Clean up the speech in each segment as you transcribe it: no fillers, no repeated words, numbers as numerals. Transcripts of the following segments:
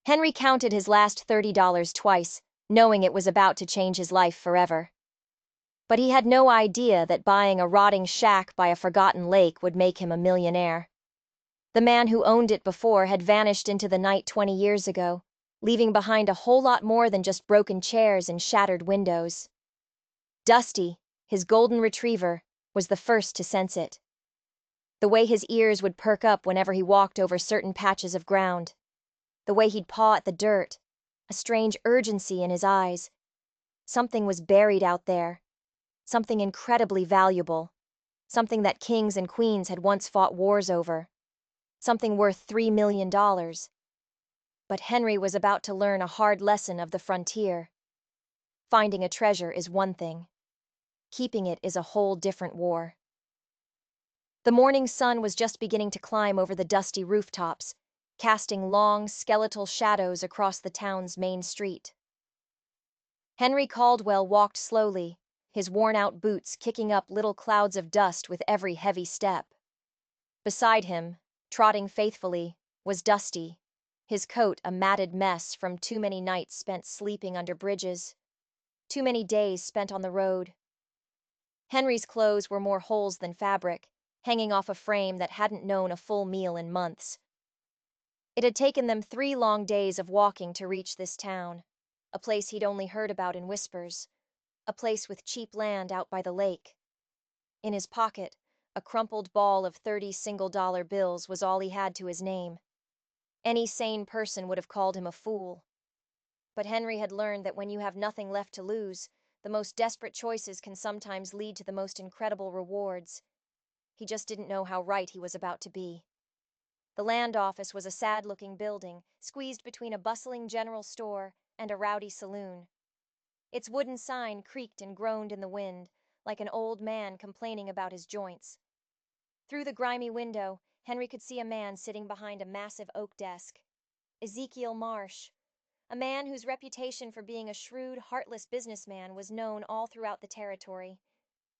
Henry counted his last $30 twice, knowing it was about to change his life forever. But he had no idea that buying a rotting shack by a forgotten lake would make him a millionaire. The man who owned it before had vanished into the night 20 years ago, leaving behind a whole lot more than just broken chairs and shattered windows. Dusty, his golden retriever, was the first to sense it. The way his ears would perk up whenever he walked over certain patches of ground. The way he'd paw at the dirt, a strange urgency in his eyes. Something was buried out there. Something incredibly valuable. Something that kings and queens had once fought wars over. Something worth $3 million. But Henry was about to learn a hard lesson of the frontier. Finding a treasure is one thing. Keeping it is a whole different war. The morning sun was just beginning to climb over the dusty rooftops, casting long, skeletal shadows across the town's main street. Henry Caldwell walked slowly, his worn-out boots kicking up little clouds of dust with every heavy step. Beside him, trotting faithfully, was Dusty, his coat a matted mess from too many nights spent sleeping under bridges, too many days spent on the road. Henry's clothes were more holes than fabric, hanging off a frame that hadn't known a full meal in months. It had taken them 3 long days of walking to reach this town, a place he'd only heard about in whispers, a place with cheap land out by the lake. In his pocket, a crumpled ball of 30 single-dollar bills was all he had to his name. Any sane person would have called him a fool. But Henry had learned that when you have nothing left to lose, the most desperate choices can sometimes lead to the most incredible rewards. He just didn't know how right he was about to be. The land office was a sad-looking building, squeezed between a bustling general store and a rowdy saloon. Its wooden sign creaked and groaned in the wind, like an old man complaining about his joints. Through the grimy window, Henry could see a man sitting behind a massive oak desk. Ezekiel Marsh, a man whose reputation for being a shrewd, heartless businessman was known all throughout the territory.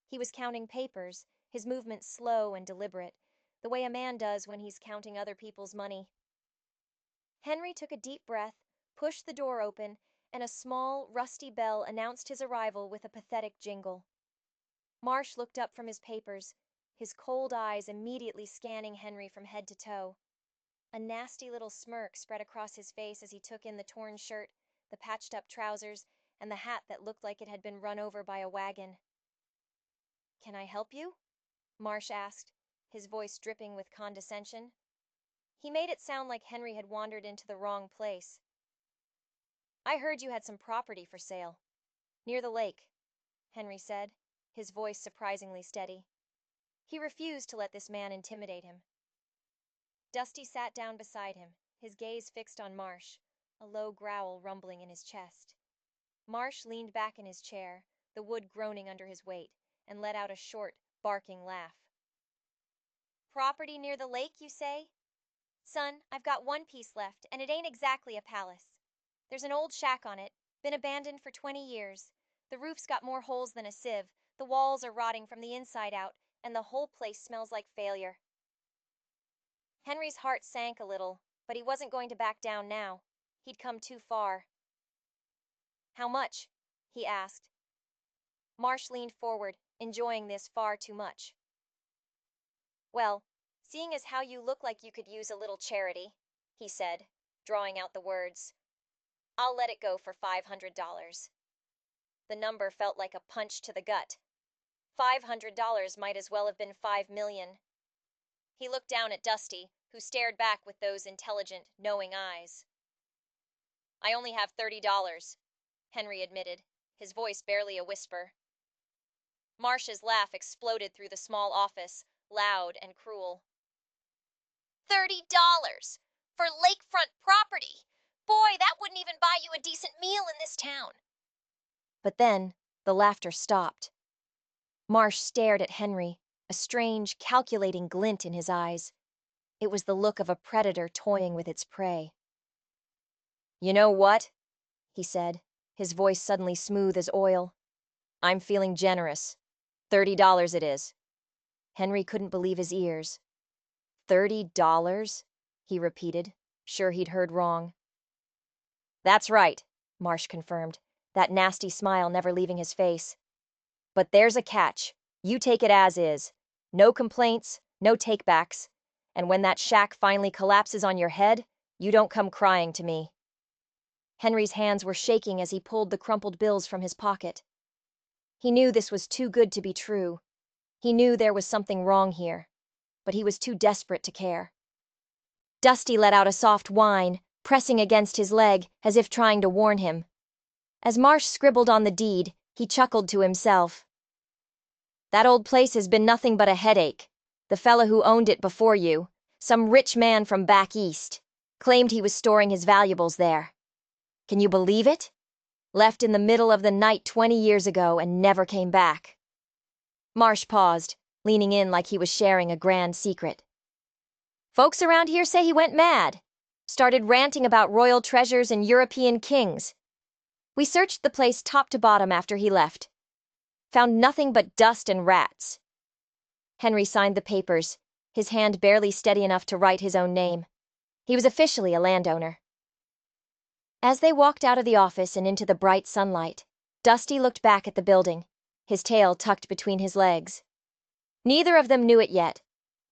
He was counting papers, his movements slow and deliberate, the way a man does when he's counting other people's money. Henry took a deep breath, pushed the door open, and a small, rusty bell announced his arrival with a pathetic jingle. Marsh looked up from his papers, his cold eyes immediately scanning Henry from head to toe. A nasty little smirk spread across his face as he took in the torn shirt, the patched-up trousers, and the hat that looked like it had been run over by a wagon. "Can I help you?" Marsh asked, his voice dripping with condescension. He made it sound like Henry had wandered into the wrong place. "I heard you had some property for sale. Near the lake," Henry said, his voice surprisingly steady. He refused to let this man intimidate him. Dusty sat down beside him, his gaze fixed on Marsh, a low growl rumbling in his chest. Marsh leaned back in his chair, the wood groaning under his weight, and let out a short, barking laugh. "Property near the lake, you say? Son, I've got one piece left, and it ain't exactly a palace. There's an old shack on it, been abandoned for 20 years. The roof's got more holes than a sieve, the walls are rotting from the inside out, and the whole place smells like failure." Henry's heart sank a little, but he wasn't going to back down now. He'd come too far. "How much?" he asked. Marsh leaned forward, enjoying this far too much. "Well, seeing as how you look like you could use a little charity," he said, drawing out the words, "I'll let it go for $500. The number felt like a punch to the gut. $500 might as well have been 5 million. He looked down at Dusty, who stared back with those intelligent, knowing eyes. "I only have $30, Henry admitted, his voice barely a whisper. Marsh's laugh exploded through the small office, loud and cruel. $30 for lakefront property! Boy, that wouldn't even buy you a decent meal in this town. But then, the laughter stopped. Marsh stared at Henry, a strange, calculating glint in his eyes. It was the look of a predator toying with its prey. "You know what?" he said, his voice suddenly smooth as oil. "I'm feeling generous. $30 it is." Henry couldn't believe his ears. $30? He repeated, sure he'd heard wrong. That's right, Marsh confirmed, that nasty smile never leaving his face. But there's a catch. You take it as is. No complaints, no takebacks. And when that shack finally collapses on your head, you don't come crying to me. Henry's hands were shaking as he pulled the crumpled bills from his pocket. He knew this was too good to be true. He knew there was something wrong here, but he was too desperate to care. Dusty let out a soft whine, pressing against his leg as if trying to warn him. As Marsh scribbled on the deed, he chuckled to himself. That old place has been nothing but a headache. The fella who owned it before you, some rich man from back east, claimed he was storing his valuables there. Can you believe it? Left in the middle of the night 20 years ago and never came back. Marsh paused, leaning in like he was sharing a grand secret. Folks around here say he went mad. Started ranting about royal treasures and European kings. We searched the place top to bottom after he left. Found nothing but dust and rats. Henry signed the papers, his hand barely steady enough to write his own name. He was officially a landowner. As they walked out of the office and into the bright sunlight, Dusty looked back at the building, his tail tucked between his legs. Neither of them knew it yet,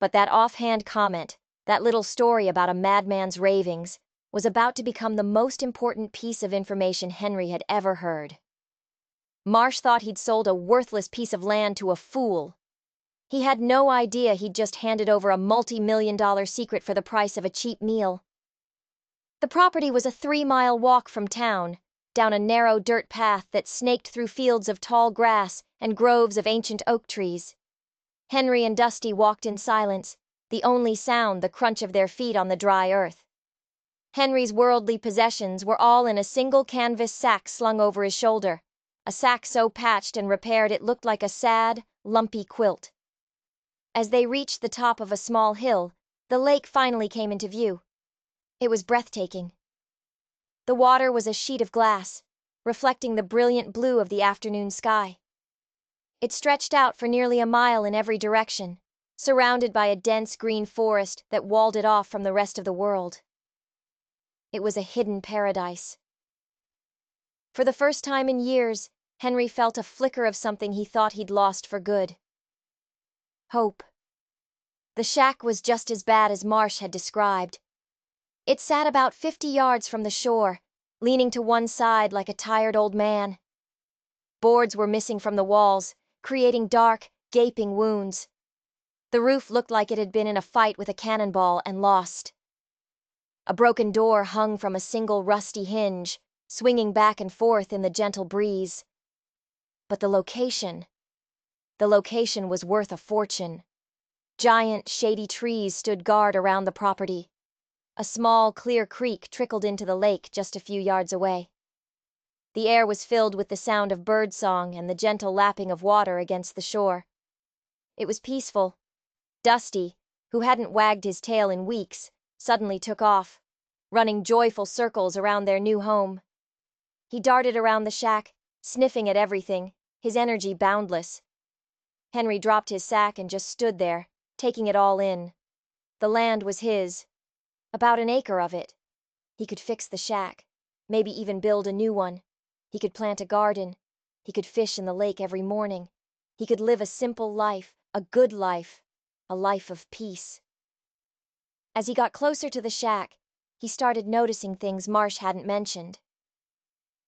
but that offhand comment, that little story about a madman's ravings, was about to become the most important piece of information Henry had ever heard. Marsh thought he'd sold a worthless piece of land to a fool. He had no idea he'd just handed over a multi-million-dollar secret for the price of a cheap meal. The property was a 3-mile walk from town, down a narrow dirt path that snaked through fields of tall grass and groves of ancient oak trees. Henry and Dusty walked in silence, the only sound the crunch of their feet on the dry earth. Henry's worldly possessions were all in a single canvas sack slung over his shoulder, a sack so patched and repaired it looked like a sad, lumpy quilt. As they reached the top of a small hill, the lake finally came into view. It was breathtaking. The water was a sheet of glass, reflecting the brilliant blue of the afternoon sky. It stretched out for nearly a mile in every direction, surrounded by a dense green forest that walled it off from the rest of the world. It was a hidden paradise. For the first time in years, Henry felt a flicker of something he thought he'd lost for good. Hope. The shack was just as bad as Marsh had described. It sat about 50 yards from the shore, leaning to one side like a tired old man. Boards were missing from the walls, creating dark, gaping wounds. The roof looked like it had been in a fight with a cannonball and lost. A broken door hung from a single rusty hinge, swinging back and forth in the gentle breeze. But the location was worth a fortune. Giant, shady trees stood guard around the property. A small, clear creek trickled into the lake just a few yards away. The air was filled with the sound of birdsong and the gentle lapping of water against the shore. It was peaceful. Dusty, who hadn't wagged his tail in weeks, suddenly took off, running joyful circles around their new home. He darted around the shack, sniffing at everything, his energy boundless. Henry dropped his sack and just stood there, taking it all in. The land was his. About an acre of it. He could fix the shack, maybe even build a new one. He could plant a garden. He could fish in the lake every morning. He could live a simple life, a good life, a life of peace. As he got closer to the shack, he started noticing things Marsh hadn't mentioned.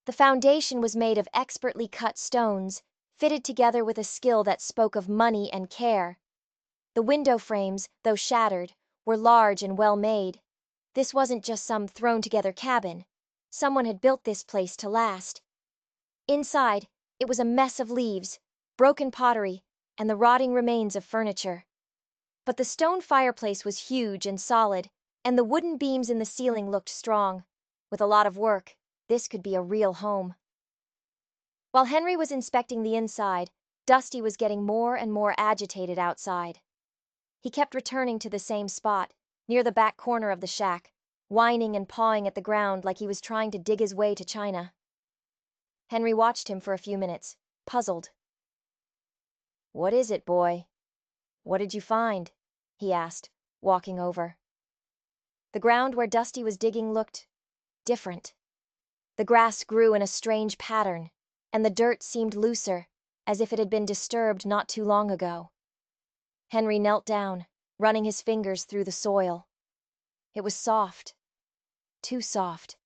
The foundation was made of expertly cut stones, fitted together with a skill that spoke of money and care. The window frames, though shattered, were large and well made. This wasn't just some thrown-together cabin. Someone had built this place to last. Inside, it was a mess of leaves, broken pottery, and the rotting remains of furniture. But the stone fireplace was huge and solid, and the wooden beams in the ceiling looked strong. With a lot of work, this could be a real home. While Henry was inspecting the inside, Dusty was getting more and more agitated outside. He kept returning to the same spot, near the back corner of the shack, whining and pawing at the ground like he was trying to dig his way to China. Henry watched him for a few minutes, puzzled. "What is it, boy? What did you find?" he asked, walking over. The ground where Dusty was digging looked different. The grass grew in a strange pattern, and the dirt seemed looser, as if it had been disturbed not too long ago. Henry knelt down, running his fingers through the soil. It was soft. Too soft.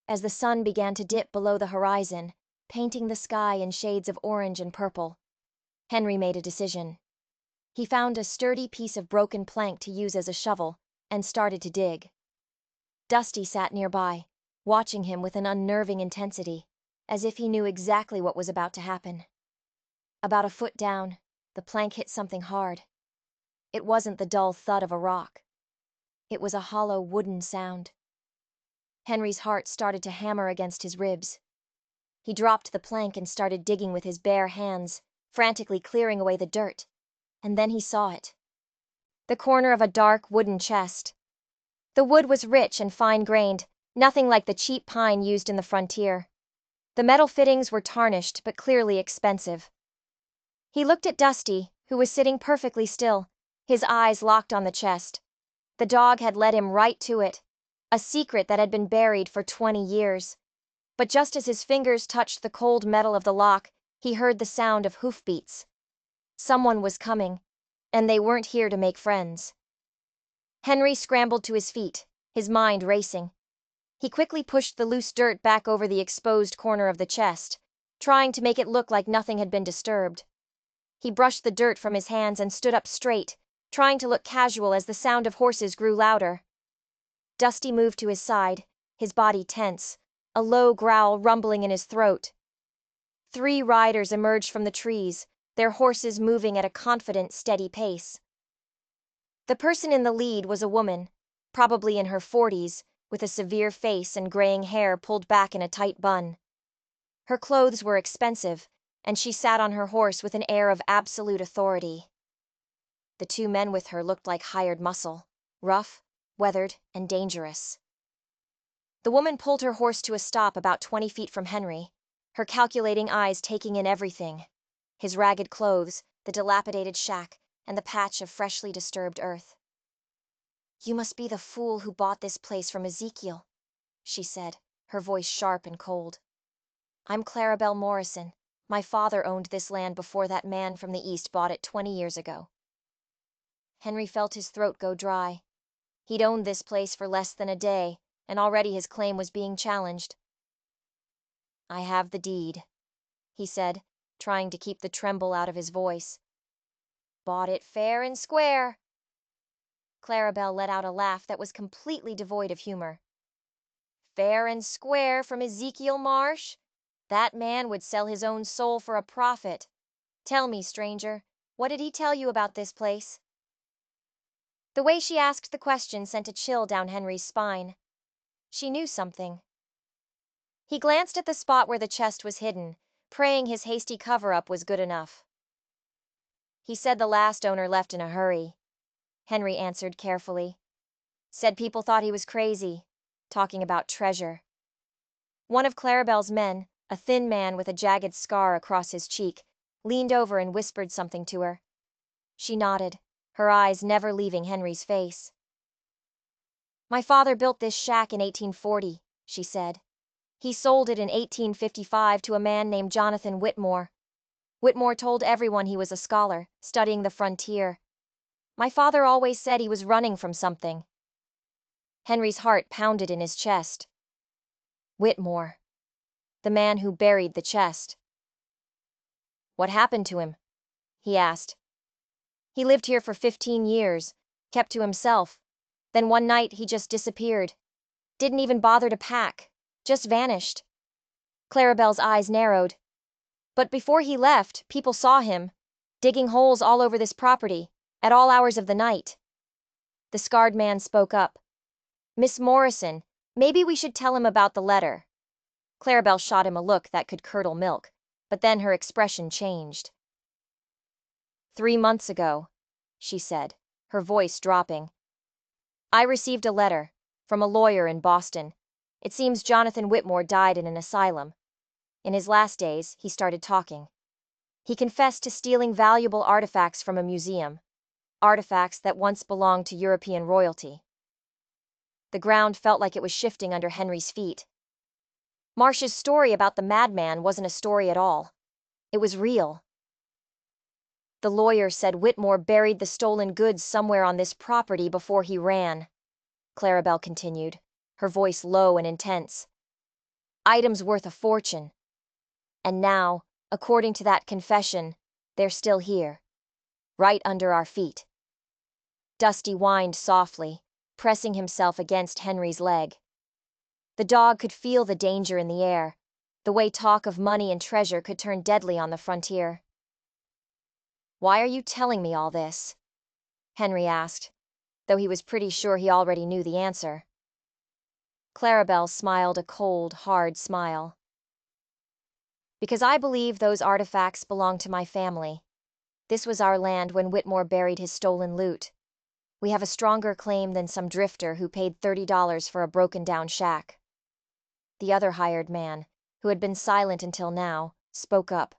As the sun began to dip below the horizon, painting the sky in shades of orange and purple, Henry made a decision. He found a sturdy piece of broken plank to use as a shovel and started to dig. Dusty sat nearby, watching him with an unnerving intensity, as if he knew exactly what was about to happen. About a foot down, the plank hit something hard. It wasn't the dull thud of a rock. It was a hollow wooden sound. Henry's heart started to hammer against his ribs. He dropped the plank and started digging with his bare hands, frantically clearing away the dirt. And then he saw it. The corner of a dark wooden chest. The wood was rich and fine-grained, nothing like the cheap pine used in the frontier. The metal fittings were tarnished but clearly expensive. He looked at Dusty, who was sitting perfectly still, his eyes locked on the chest. The dog had led him right to it, a secret that had been buried for 20 years. But just as his fingers touched the cold metal of the lock, he heard the sound of hoofbeats. Someone was coming, and they weren't here to make friends. Henry scrambled to his feet, his mind racing. He quickly pushed the loose dirt back over the exposed corner of the chest, trying to make it look like nothing had been disturbed. He brushed the dirt from his hands and stood up straight, trying to look casual as the sound of horses grew louder. Dusty moved to his side, his body tense, a low growl rumbling in his throat. 3 riders emerged from the trees, their horses moving at a confident, steady pace. The person in the lead was a woman, probably in her 40s, with a severe face and graying hair pulled back in a tight bun. Her clothes were expensive, and she sat on her horse with an air of absolute authority. The 2 men with her looked like hired muscle, rough, weathered, and dangerous. The woman pulled her horse to a stop about 20 feet from Henry, her calculating eyes taking in everything: his ragged clothes, the dilapidated shack, and the patch of freshly disturbed earth. "You must be the fool who bought this place from Ezekiel," she said, her voice sharp and cold. "I'm Clarabelle Morrison. My father owned this land before that man from the east bought it 20 years ago." Henry felt his throat go dry. He'd owned this place for less than a day, and already his claim was being challenged. "I have the deed," he said, trying to keep the tremble out of his voice. "Bought it fair and square." Clarabelle let out a laugh that was completely devoid of humor. "Fair and square from Ezekiel Marsh? That man would sell his own soul for a profit. Tell me, stranger, what did he tell you about this place?" The way she asked the question sent a chill down Henry's spine. She knew something. He glanced at the spot where the chest was hidden, praying his hasty cover-up was good enough. "He said the last owner left in a hurry," Henry answered carefully. "Said people thought he was crazy, talking about treasure." One of Clarabelle's men, a thin man with a jagged scar across his cheek, leaned over and whispered something to her. She nodded, her eyes never leaving Henry's face. "My father built this shack in 1840, she said. "He sold it in 1855 to a man named Jonathan Whitmore. Whitmore told everyone he was a scholar, studying the frontier. My father always said he was running from something." Henry's heart pounded in his chest. Whitmore. The man who buried the chest. "What happened to him?" he asked. "He lived here for 15 years, kept to himself. Then one night he just disappeared. Didn't even bother to pack, just vanished." Clarabelle's eyes narrowed. "But before he left, people saw him, digging holes all over this property, at all hours of the night." The scarred man spoke up. "Miss Morrison, maybe we should tell him about the letter." Clarabelle shot him a look that could curdle milk, but then her expression changed. "3 months ago," she said, her voice dropping, "I received a letter from a lawyer in Boston. It seems Jonathan Whitmore died in an asylum. In his last days, he started talking. He confessed to stealing valuable artifacts from a museum, artifacts that once belonged to European royalty." The ground felt like it was shifting under Henry's feet. Marsh's story about the madman wasn't a story at all. It was real. The lawyer said Whitmore buried the stolen goods somewhere on this property before he ran, Clarabelle continued, her voice low and intense. Items worth a fortune. And now, according to that confession, they're still here, right under our feet. Dusty whined softly, pressing himself against Henry's leg. The dog could feel the danger in the air, the way talk of money and treasure could turn deadly on the frontier. Why are you telling me all this? Henry asked, though he was pretty sure he already knew the answer. Clarabelle smiled a cold, hard smile. Because I believe those artifacts belong to my family. This was our land when Whitmore buried his stolen loot. We have a stronger claim than some drifter who paid $30 for a broken-down shack. The other hired man, who had been silent until now, spoke up.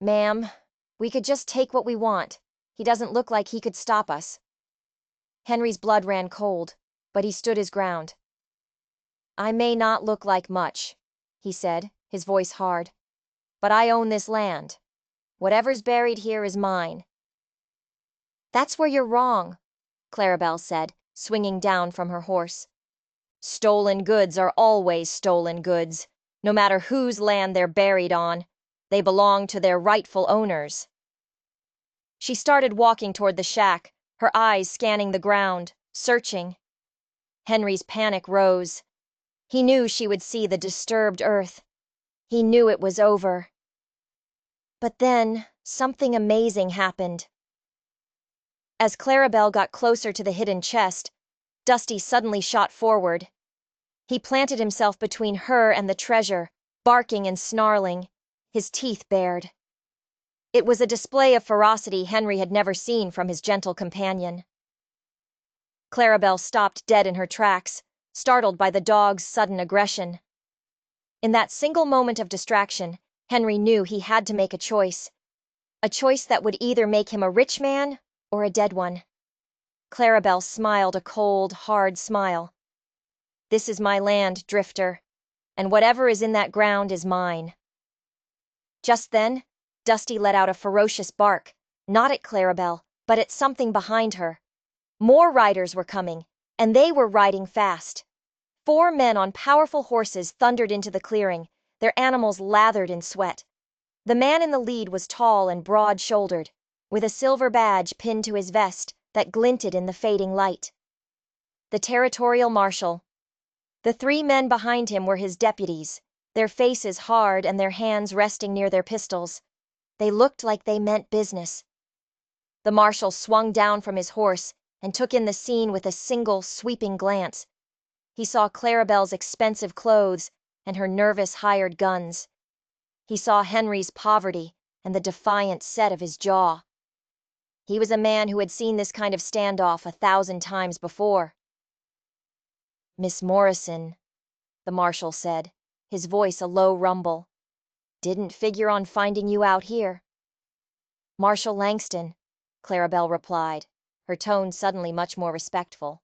Ma'am, we could just take what we want. He doesn't look like he could stop us. Henry's blood ran cold, but he stood his ground. I may not look like much, he said, his voice hard, but I own this land. Whatever's buried here is mine. That's where you're wrong, Clarabelle said, swinging down from her horse. Stolen goods are always stolen goods, no matter whose land they're buried on. They belong to their rightful owners. She started walking toward the shack, her eyes scanning the ground, searching. Henry's panic rose. He knew she would see the disturbed earth. He knew it was over. But then, something amazing happened. As Clarabelle got closer to the hidden chest, Dusty suddenly shot forward. He planted himself between her and the treasure, barking and snarling, his teeth bared. It was a display of ferocity Henry had never seen from his gentle companion. Clarabelle stopped dead in her tracks, startled by the dog's sudden aggression. In that single moment of distraction, Henry knew he had to make a choice that would either make him a rich man or a dead one. Clarabelle smiled a cold, hard smile. This is my land, Drifter, and whatever is in that ground is mine. Just then, Dusty let out a ferocious bark, not at Clarabelle, but at something behind her. More riders were coming, and they were riding fast. 4 men on powerful horses thundered into the clearing, their animals lathered in sweat. The man in the lead was tall and broad-shouldered, with a silver badge pinned to his vest that glinted in the fading light. The territorial marshal. The 3 men behind him were his deputies, their faces hard and their hands resting near their pistols. They looked like they meant business. The marshal swung down from his horse and took in the scene with a single, sweeping glance. He saw Clarabelle's expensive clothes and her nervous hired guns. He saw Henry's poverty and the defiant set of his jaw. He was a man who had seen this kind of standoff 1,000 times before. Miss Morrison, the marshal said, his voice a low rumble. Didn't figure on finding you out here. Marshal Langston, Clarabelle replied, her tone suddenly much more respectful.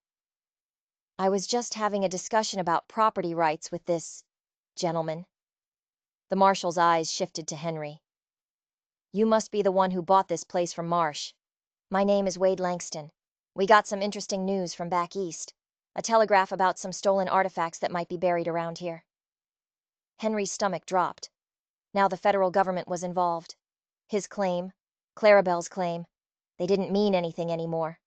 I was just having a discussion about property rights with this gentleman. The marshal's eyes shifted to Henry. You must be the one who bought this place from Marsh. My name is Wade Langston. We got some interesting news from back east. A telegraph about some stolen artifacts that might be buried around here. Henry's stomach dropped. Now the federal government was involved. His claim, Clarabelle's claim, they didn't mean anything anymore.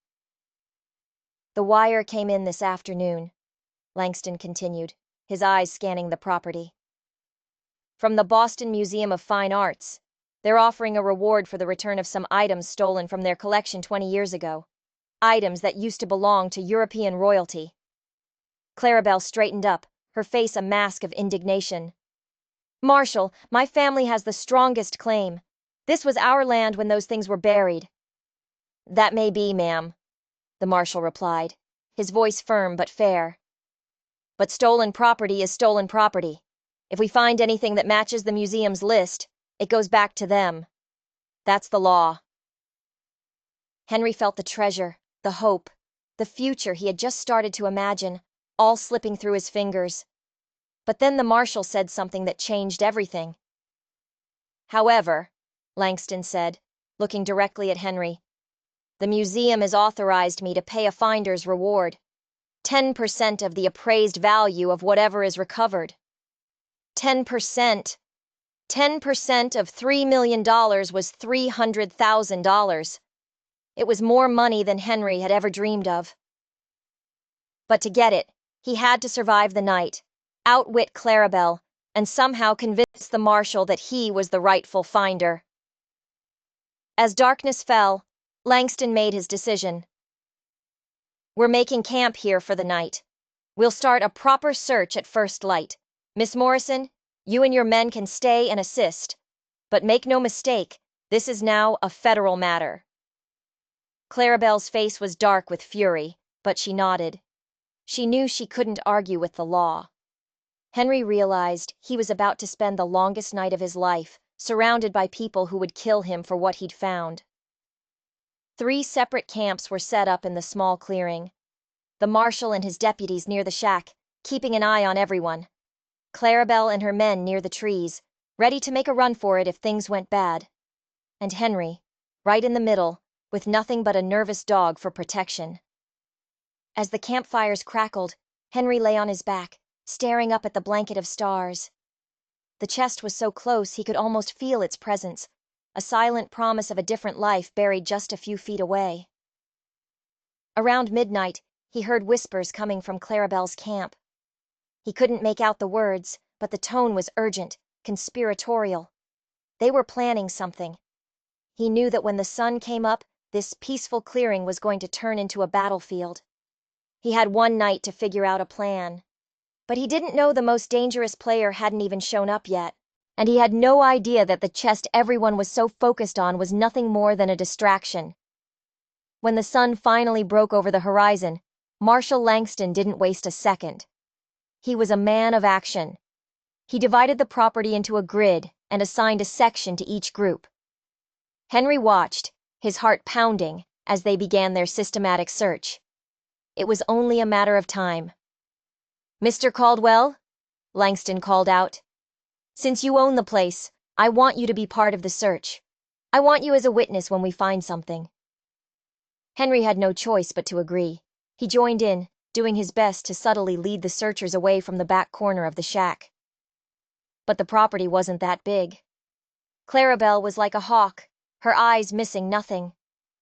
The wire came in this afternoon, Langston continued, his eyes scanning the property. From the Boston Museum of Fine Arts. They're offering a reward for the return of some items stolen from their collection 20 years ago. Items that used to belong to European royalty. Clarabelle straightened up, her face a mask of indignation. Marshal, my family has the strongest claim. This was our land when those things were buried. That may be, ma'am, the marshal replied, his voice firm but fair. But stolen property is stolen property. If we find anything that matches the museum's list, it goes back to them. That's the law. Henry felt the treasure, the hope, the future he had just started to imagine, all slipping through his fingers. But then the marshal said something that changed everything. "However," Langston said, looking directly at Henry, "the museum has authorized me to pay a finder's reward. 10% of the appraised value of whatever is recovered." 10%. 10% of $3 million was $300,000. It was more money than Henry had ever dreamed of. But to get it, he had to survive the night, outwit Clarabelle, and somehow convince the marshal that he was the rightful finder. As darkness fell, Langston made his decision. "We're making camp here for the night. We'll start a proper search at first light. Miss Morrison, you and your men can stay and assist. But make no mistake, this is now a federal matter." Clarabelle's face was dark with fury, but she nodded. She knew she couldn't argue with the law. Henry realized he was about to spend the longest night of his life, surrounded by people who would kill him for what he'd found. 3 separate camps were set up in the small clearing. The marshal and his deputies near the shack, keeping an eye on everyone. Clarabelle and her men near the trees, ready to make a run for it if things went bad. And Henry, right in the middle, with nothing but a nervous dog for protection. As the campfires crackled, Henry lay on his back, staring up at the blanket of stars. The chest was so close he could almost feel its presence, a silent promise of a different life buried just a few feet away. Around midnight, he heard whispers coming from Clarabelle's camp. He couldn't make out the words, but the tone was urgent, conspiratorial. They were planning something. He knew that when the sun came up, this peaceful clearing was going to turn into a battlefield. He had one night to figure out a plan. But he didn't know the most dangerous player hadn't even shown up yet, and he had no idea that the chest everyone was so focused on was nothing more than a distraction. When the sun finally broke over the horizon, Marshal Langston didn't waste a second. He was a man of action. He divided the property into a grid and assigned a section to each group. Henry watched, his heart pounding, as they began their systematic search. It was only a matter of time. "Mr. Caldwell," Langston called out, "since you own the place, I want you to be part of the search. I want you as a witness when we find something." Henry had no choice but to agree. He joined in, doing his best to subtly lead the searchers away from the back corner of the shack. But the property wasn't that big. Clarabelle was like a hawk, her eyes missing nothing.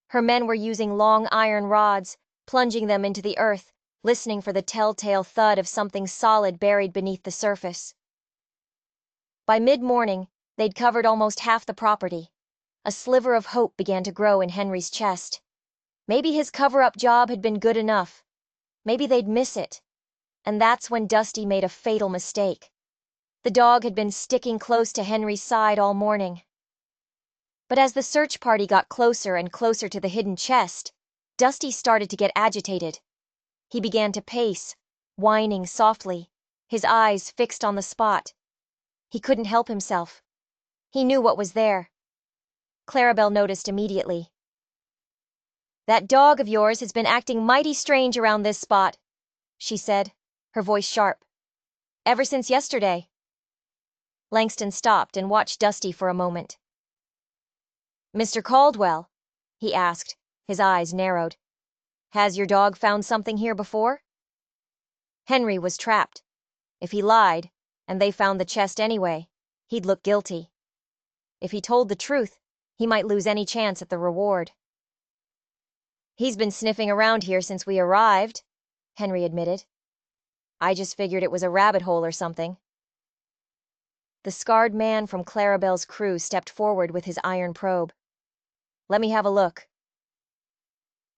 Her men were using long iron rods, plunging them into the earth, listening for the telltale thud of something solid buried beneath the surface. By mid-morning, they'd covered almost half the property. A sliver of hope began to grow in Henry's chest. Maybe his cover-up job had been good enough. Maybe they'd miss it. And that's when Dusty made a fatal mistake. The dog had been sticking close to Henry's side all morning. But as the search party got closer and closer to the hidden chest, Dusty started to get agitated. He began to pace, whining softly, his eyes fixed on the spot. He couldn't help himself. He knew what was there. Clarabelle noticed immediately. "That dog of yours has been acting mighty strange around this spot," she said, her voice sharp. "Ever since yesterday." Langston stopped and watched Dusty for a moment. "Mr. Caldwell," he asked, his eyes narrowed, "has your dog found something here before?" Henry was trapped. If he lied, and they found the chest anyway, he'd look guilty. If he told the truth, he might lose any chance at the reward. "He's been sniffing around here since we arrived," Henry admitted. "I just figured it was a rabbit hole or something." The scarred man from Clarabelle's crew stepped forward with his iron probe. "Let me have a look."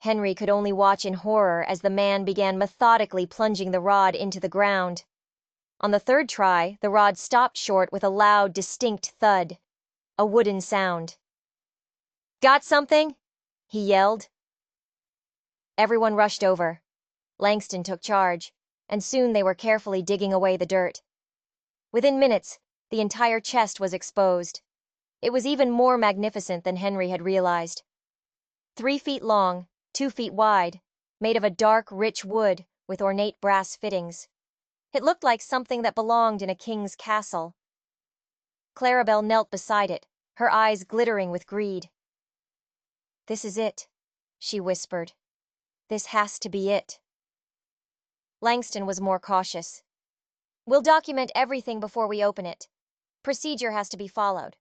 Henry could only watch in horror as the man began methodically plunging the rod into the ground. On the third try, the rod stopped short with a loud, distinct thud, a wooden sound. "Got something?" he yelled. Everyone rushed over. Langston took charge, and soon they were carefully digging away the dirt. Within minutes, the entire chest was exposed. It was even more magnificent than Henry had realized. 3 feet long, 2 feet wide, made of a dark, rich wood with ornate brass fittings. It looked like something that belonged in a king's castle. Clarabelle knelt beside it, her eyes glittering with greed. "This is it," she whispered. "This has to be it." Langston was more cautious. "We'll document everything before we open it. Procedure has to be followed."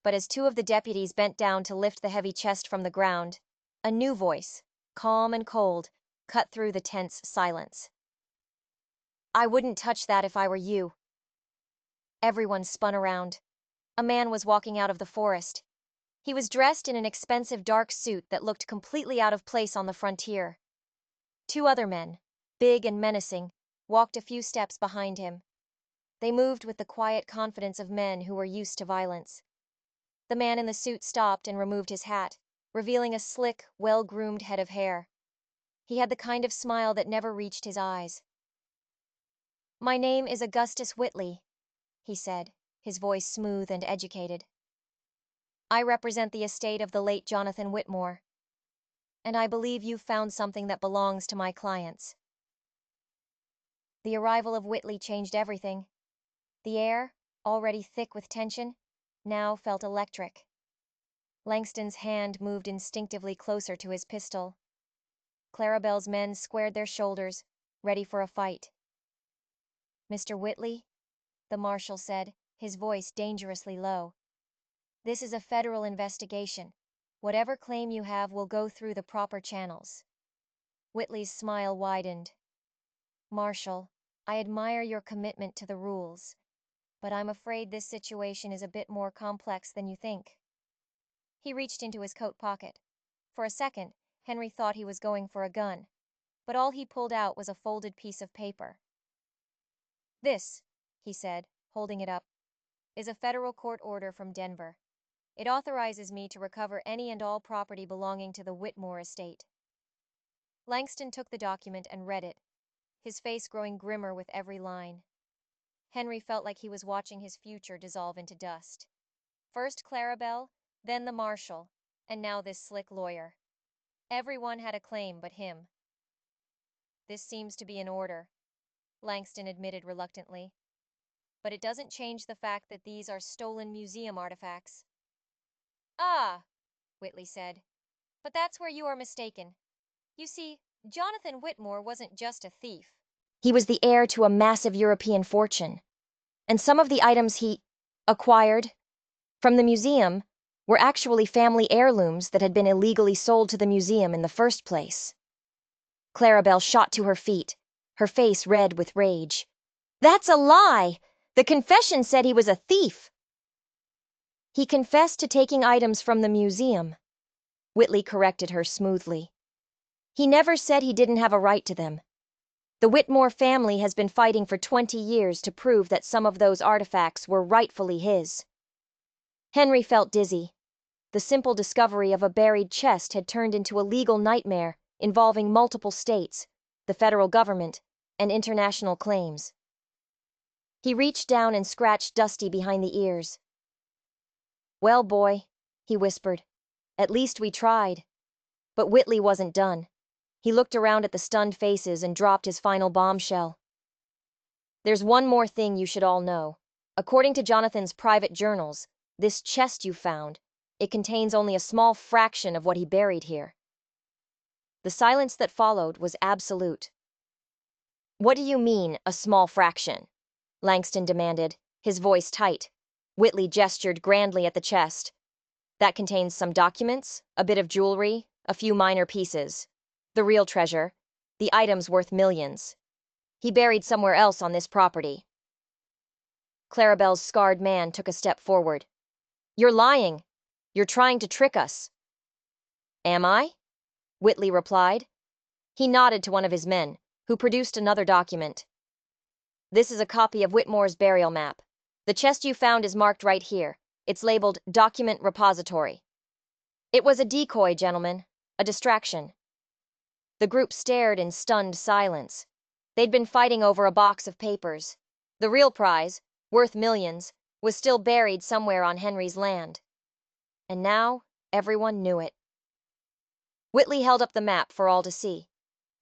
But as two of the deputies bent down to lift the heavy chest from the ground, a new voice, calm and cold, cut through the tense silence. "I wouldn't touch that if I were you." Everyone spun around. A man was walking out of the forest. He was dressed in an expensive dark suit that looked completely out of place on the frontier. Two other men, big and menacing, walked a few steps behind him. They moved with the quiet confidence of men who were used to violence. The man in the suit stopped and removed his hat, revealing a slick, well-groomed head of hair. He had the kind of smile that never reached his eyes. "My name is Augustus Whitley," he said, his voice smooth and educated. "I represent the estate of the late Jonathan Whitmore, and I believe you've found something that belongs to my clients." The arrival of Whitley changed everything. The air, already thick with tension, now felt electric. Langston's hand moved instinctively closer to his pistol. Clarabelle's men squared their shoulders, ready for a fight. "Mr. Whitley," the marshal said, his voice dangerously low. "This is a federal investigation. Whatever claim you have will go through the proper channels." Whitley's smile widened. "Marshal, I admire your commitment to the rules, but I'm afraid this situation is a bit more complex than you think." He reached into his coat pocket. For a second, Henry thought he was going for a gun, but all he pulled out was a folded piece of paper. "This," he said, holding it up, "is a federal court order from Denver. It authorizes me to recover any and all property belonging to the Whitmore estate." Langston took the document and read it, his face growing grimmer with every line. Henry felt like he was watching his future dissolve into dust. First Clarabelle, then the marshal, and now this slick lawyer. Everyone had a claim but him. "This seems to be in order," Langston admitted reluctantly. "But it doesn't change the fact that these are stolen museum artifacts." "Ah," Whitley said, "but that's where you are mistaken. You see, Jonathan Whitmore wasn't just a thief. He was the heir to a massive European fortune. And some of the items he acquired from the museum were actually family heirlooms that had been illegally sold to the museum in the first place." Clarabelle shot to her feet, her face red with rage. "That's a lie! The confession said he was a thief." "He confessed to taking items from the museum," Whitley corrected her smoothly. "He never said he didn't have a right to them. The Whitmore family has been fighting for 20 years to prove that some of those artifacts were rightfully his." Henry felt dizzy. The simple discovery of a buried chest had turned into a legal nightmare involving multiple states, the federal government, and international claims. He reached down and scratched Dusty behind the ears. "Well, boy," he whispered, "at least we tried." But Whitley wasn't done. He looked around at the stunned faces and dropped his final bombshell. "There's one more thing you should all know. According to Jonathan's private journals, this chest you found, it contains only a small fraction of what he buried here." The silence that followed was absolute. "What do you mean, a small fraction?" Langston demanded, his voice tight. Whitley gestured grandly at the chest. "That contains some documents, a bit of jewelry, a few minor pieces. The real treasure, the items worth millions. He buried somewhere else on this property." Clarabelle's scarred man took a step forward. "You're lying. You're trying to trick us." "Am I?" Whitley replied. He nodded to one of his men, who produced another document. "This is a copy of Whitmore's burial map. The chest you found is marked right here. It's labeled Document Repository. It was a decoy, gentlemen, a distraction." The group stared in stunned silence. They'd been fighting over a box of papers. The real prize, worth millions, was still buried somewhere on Henry's land. And now, everyone knew it. Whitley held up the map for all to see.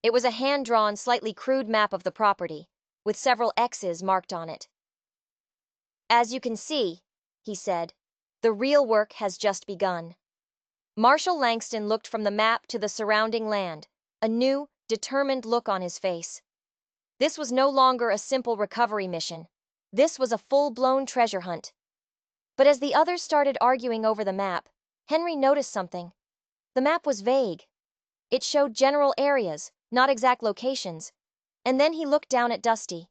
It was a hand-drawn, slightly crude map of the property, with several X's marked on it. "As you can see," he said, "the real work has just begun." Marshal Langston looked from the map to the surrounding land, a new, determined look on his face. This was no longer a simple recovery mission. This was a full-blown treasure hunt. But as the others started arguing over the map, Henry noticed something. The map was vague. It showed general areas, not exact locations. And then he looked down at Dusty.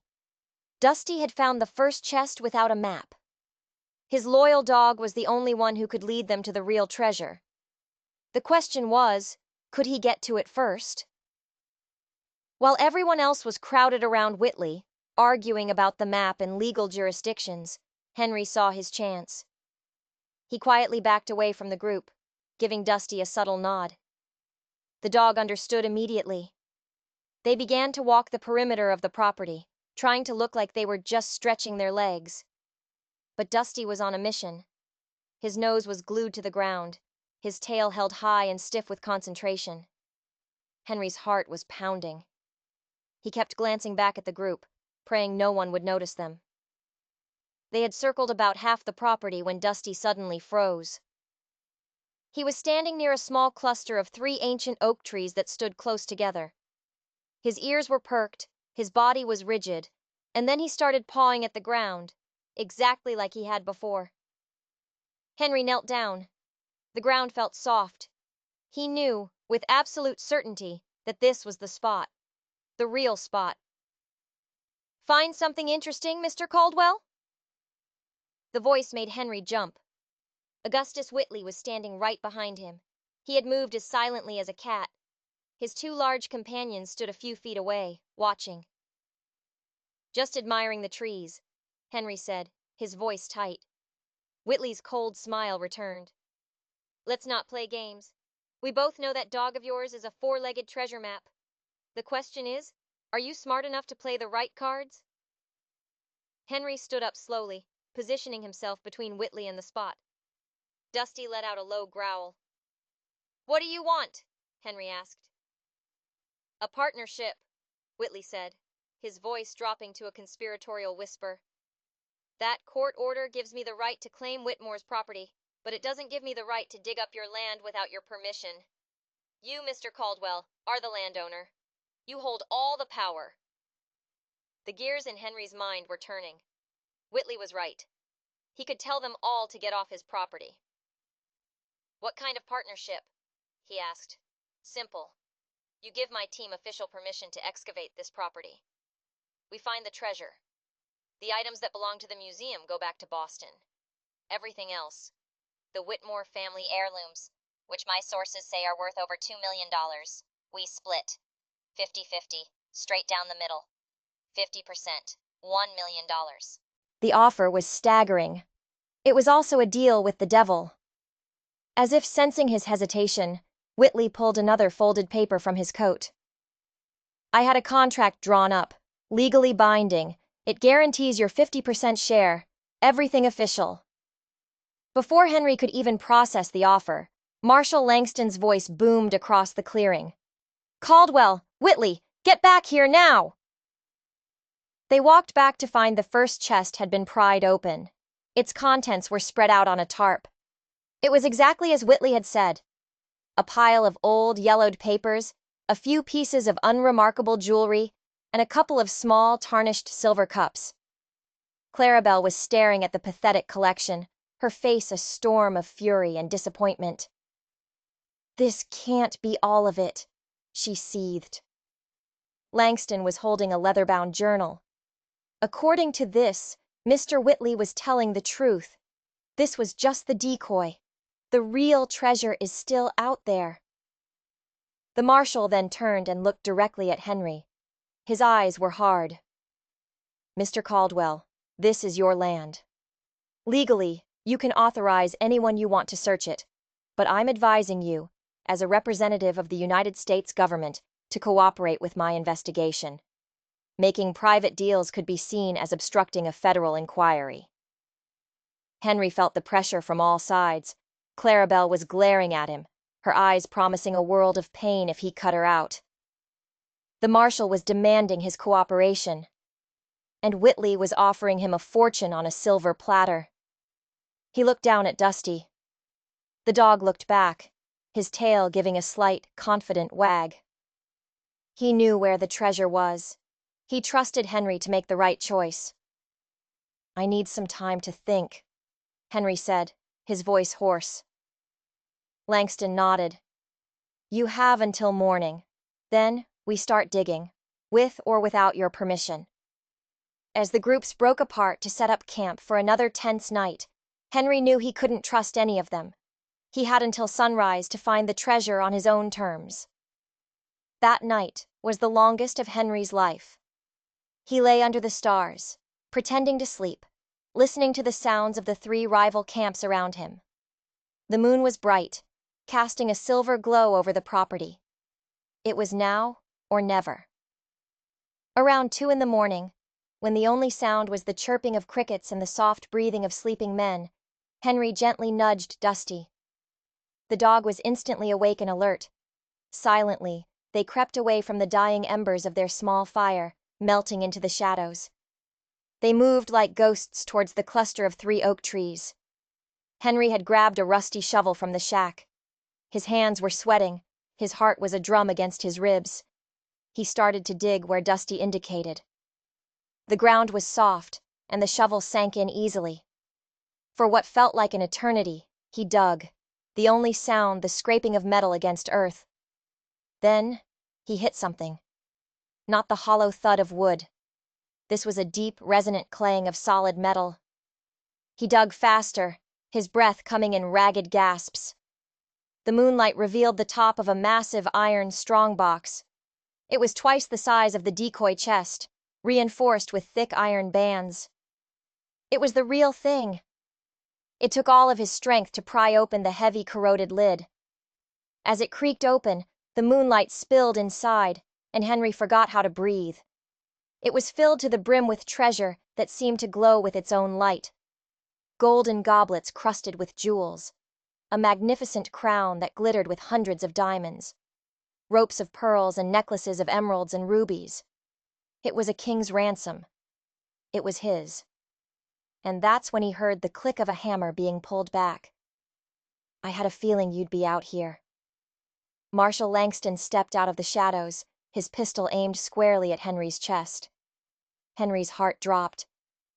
Dusty had found the first chest without a map. His loyal dog was the only one who could lead them to the real treasure. The question was, could he get to it first? While everyone else was crowded around Whitley, arguing about the map and legal jurisdictions, Henry saw his chance. He quietly backed away from the group, giving Dusty a subtle nod. The dog understood immediately. They began to walk the perimeter of the property, trying to look like they were just stretching their legs. But Dusty was on a mission. His nose was glued to the ground, his tail held high and stiff with concentration. Henry's heart was pounding. He kept glancing back at the group, praying no one would notice them. They had circled about half the property when Dusty suddenly froze. He was standing near a small cluster of 3 ancient oak trees that stood close together. His ears were perked, his body was rigid, and then he started pawing at the ground, exactly like he had before. Henry knelt down. The ground felt soft. He knew, with absolute certainty, that this was the spot. The real spot. "Find something interesting, Mr. Caldwell?" The voice made Henry jump. Augustus Whitley was standing right behind him. He had moved as silently as a cat. His 2 large companions stood a few feet away, watching. "Just admiring the trees," Henry said, his voice tight. Whitley's cold smile returned. "Let's not play games. We both know that dog of yours is a 4-legged treasure map. The question is, are you smart enough to play the right cards?" Henry stood up slowly, positioning himself between Whitley and the spot. Dusty let out a low growl. "What do you want?" Henry asked. "A partnership," Whitley said, his voice dropping to a conspiratorial whisper. "That court order gives me the right to claim Whitmore's property, but it doesn't give me the right to dig up your land without your permission. You, Mr. Caldwell, are the landowner. You hold all the power." The gears in Henry's mind were turning. Whitley was right. He could tell them all to get off his property. "What kind of partnership?" he asked. "Simple. You give my team official permission to excavate this property. We find the treasure. The items that belong to the museum go back to Boston. Everything else, the Whitmore family heirlooms, which my sources say are worth over $2 million, we split. 50-50, straight down the middle. 50%, $1 million. The offer was staggering. It was also a deal with the devil. As if sensing his hesitation, Whitley pulled another folded paper from his coat. "I had a contract drawn up, legally binding. It guarantees your 50% share. Everything official." Before Henry could even process the offer, Marshal Langston's voice boomed across the clearing. "Caldwell, Whitley, get back here now!" They walked back to find the first chest had been pried open. Its contents were spread out on a tarp. It was exactly as Whitley had said. A pile of old, yellowed papers, a few pieces of unremarkable jewelry, and a couple of small, tarnished silver cups. Clarabelle was staring at the pathetic collection, her face a storm of fury and disappointment. "This can't be all of it," she seethed. Langston was holding a leather-bound journal. According to this, Mr. Whitley was telling the truth. This was just the decoy. The real treasure is still out there. The marshal then turned and looked directly at Henry. His eyes were hard. "Mr. Caldwell, this is your land. Legally, you can authorize anyone you want to search it, but I'm advising you, as a representative of the United States government, to cooperate with my investigation. Making private deals could be seen as obstructing a federal inquiry." Henry felt the pressure from all sides. Clarabelle was glaring at him, her eyes promising a world of pain if he cut her out. The marshal was demanding his cooperation. and Whitley was offering him a fortune on a silver platter. He looked down at Dusty. The dog looked back, his tail giving a slight, confident wag. He knew where the treasure was. He trusted Henry to make the right choice. "I need some time to think," Henry said, his voice hoarse. Langston nodded. "You have until morning. Then we start digging, with or without your permission." As the groups broke apart to set up camp for another tense night, Henry knew he couldn't trust any of them. He had until sunrise to find the treasure on his own terms. That night was the longest of Henry's life. He lay under the stars, pretending to sleep, listening to the sounds of the three rival camps around him. The moon was bright, casting a silver glow over the property. It was now or never. Around 2 in the morning, when the only sound was the chirping of crickets and the soft breathing of sleeping men, Henry gently nudged Dusty. The dog was instantly awake and alert. Silently, they crept away from the dying embers of their small fire, melting into the shadows. They moved like ghosts towards the cluster of 3 oak trees. Henry had grabbed a rusty shovel from the shack. His hands were sweating, his heart was a drum against his ribs. He started to dig where Dusty indicated. The ground was soft, and the shovel sank in easily. For what felt like an eternity, he dug, the only sound the scraping of metal against earth. Then, he hit something. Not the hollow thud of wood. This was a deep, resonant clang of solid metal. He dug faster, his breath coming in ragged gasps. The moonlight revealed the top of a massive iron strongbox. It was twice the size of the decoy chest, reinforced with thick iron bands. It was the real thing. It took all of his strength to pry open the heavy, corroded lid. As it creaked open, the moonlight spilled inside, and Henry forgot how to breathe. It was filled to the brim with treasure that seemed to glow with its own light. Golden goblets crusted with jewels, a magnificent crown that glittered with hundreds of diamonds, ropes of pearls and necklaces of emeralds and rubies. It was a king's ransom. It was his. And that's when he heard the click of a hammer being pulled back. "I had a feeling you'd be out here." Marshal Langston stepped out of the shadows, his pistol aimed squarely at Henry's chest. Henry's heart dropped.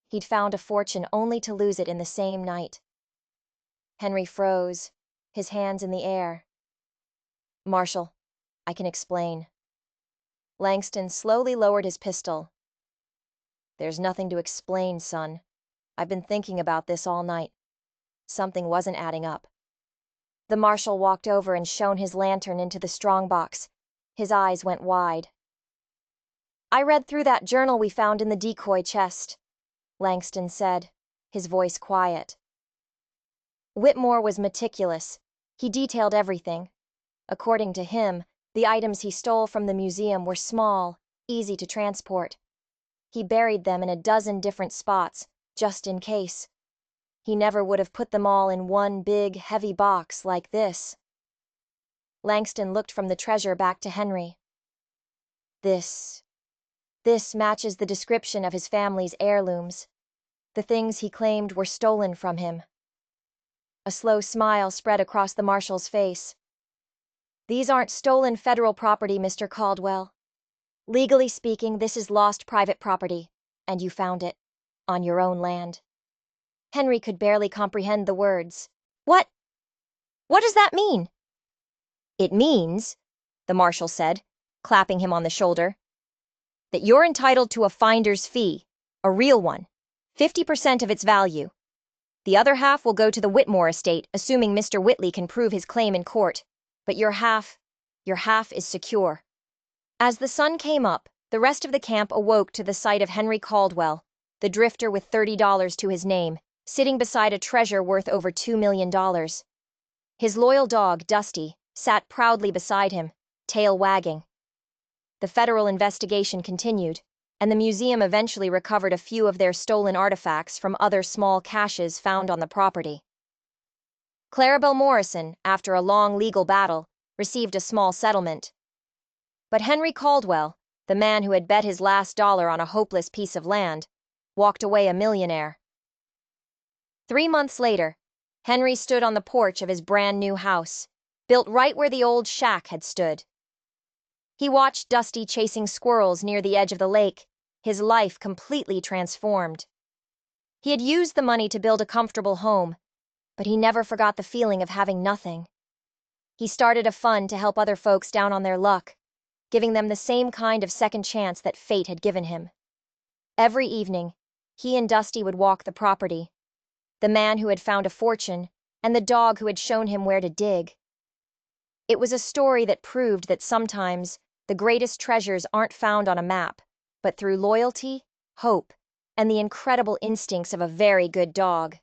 He'd found a fortune only to lose it in the same night. Henry froze, his hands in the air. "Marshal, I can explain." Langston slowly lowered his pistol. "There's nothing to explain, son. I've been thinking about this all night. Something wasn't adding up." The marshal walked over and shone his lantern into the strongbox. His eyes went wide. "I read through that journal we found in the decoy chest," Langston said, his voice quiet. Whitmore was meticulous. He detailed everything. According to him, the items he stole from the museum were small, easy to transport. He buried them in a dozen different spots, just in case. He never would have put them all in one big, heavy box like this. Langston looked from the treasure back to Henry. This matches the description of his family's heirlooms. The things he claimed were stolen from him." A slow smile spread across the marshal's face. "These aren't stolen federal property, Mr. Caldwell. Legally speaking, this is lost private property, and you found it, on your own land." Henry could barely comprehend the words. What does that mean?" "It means," the marshal said, clapping him on the shoulder, "that you're entitled to a finder's fee, a real one, 50% of its value. The other half will go to the Whitmore estate, assuming Mr. Whitley can prove his claim in court. But your half is secure." As the sun came up, the rest of the camp awoke to the sight of Henry Caldwell, the drifter with $30 to his name, sitting beside a treasure worth over $2 million. His loyal dog, Dusty, sat proudly beside him, tail wagging. The federal investigation continued, and the museum eventually recovered a few of their stolen artifacts from other small caches found on the property. Clarabelle Morrison, after a long legal battle, received a small settlement. But Henry Caldwell, the man who had bet his last dollar on a hopeless piece of land, walked away a millionaire. 3 months later, Henry stood on the porch of his brand new house, built right where the old shack had stood. He watched Dusty chasing squirrels near the edge of the lake, his life completely transformed. He had used the money to build a comfortable home, but he never forgot the feeling of having nothing. He started a fund to help other folks down on their luck, giving them the same kind of second chance that fate had given him. Every evening, he and Dusty would walk the property, the man who had found a fortune and the dog who had shown him where to dig. It was a story that proved that sometimes the greatest treasures aren't found on a map, but through loyalty, hope, and the incredible instincts of a very good dog.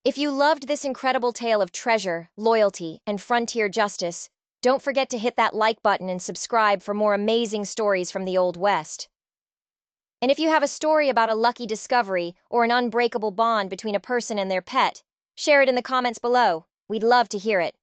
If you loved this incredible tale of treasure, loyalty, and frontier justice, don't forget to hit that like button and subscribe for more amazing stories from the Old West. And if you have a story about a lucky discovery or an unbreakable bond between a person and their pet, share it in the comments below. We'd love to hear it.